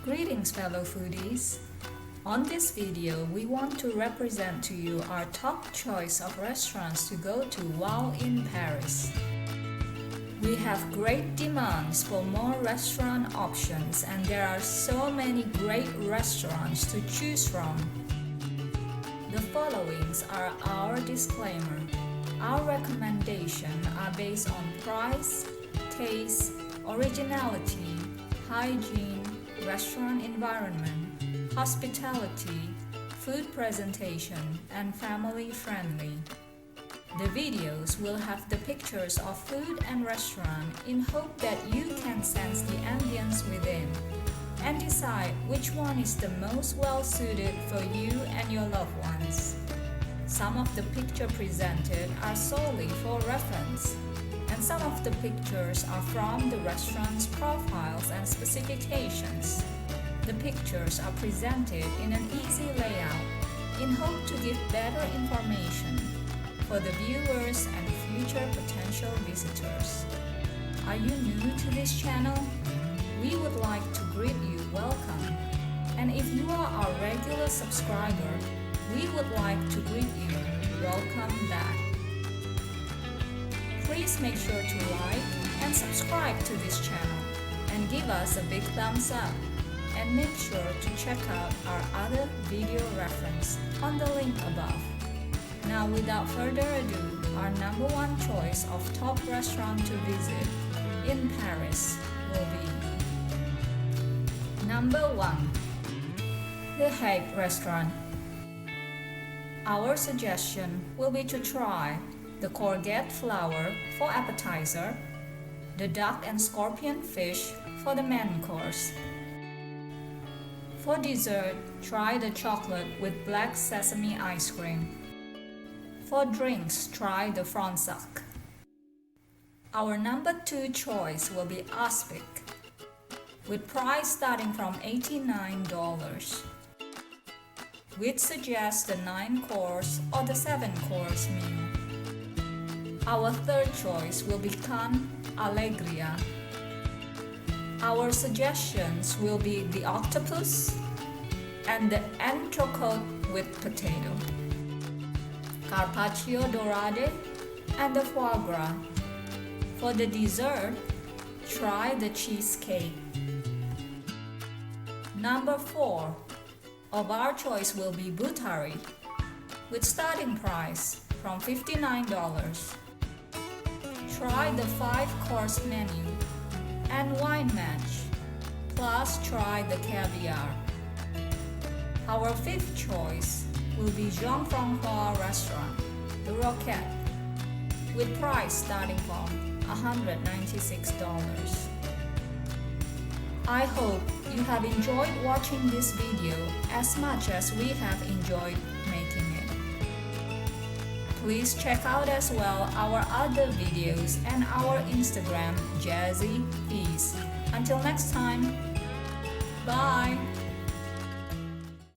Greetings fellow foodies! On this video, we want to represent to you our top choice of restaurants to go to while in Paris. We have great demands for more restaurant options and there are so many great restaurants to choose from. The followings are our disclaimer. Our recommendations are based on price, taste, originality, hygiene, restaurant environment, hospitality, food presentation, and family friendly. The videos will have the pictures of food and restaurant in hope that you can sense the ambience within and decide which one is the most well suited for you and your loved ones. Some of the pictures presented are solely for reference, and some of the pictures are from the restaurant's profiles and specifications. The pictures are presented in an easy layout in hope to give better information for the viewers and future potential visitors. Are you new to this channel? We would like to greet you welcome. And if you are our regular subscriber, we would like to greet you welcome back. Please make sure to like and subscribe to this channel and give us a big thumbs up. And make sure to check out our other video reference on the link above. Now without further ado, our number one choice of top restaurant to visit in Paris will be Number 1. The Hype Restaurant. Our suggestion will be to try the courgette flower for appetizer, the duck and scorpion fish for the main course. For dessert, try the chocolate with black sesame ice cream. For drinks, try the Fronsac. Our number 2 choice will be Aspic, with price starting from $89. We'd suggest the 9-course or the 7-course meal. Our third choice will be Can Allegria. Our suggestions will be the octopus and the entrecôte with potato, carpaccio dorade, and the foie gras. For the dessert, try the cheesecake. Number 4 of our choice will be Butari, with starting price from $59. Try the 5-course menu and wine match, plus try the caviar. Our 5th choice will be Jean-Francois Restaurant, the Roquette, with price starting from $196. I hope you have enjoyed watching this video as much as we have enjoyed making it. Please check out as well our other videos and our Instagram JazzyFeast. Until next time, bye!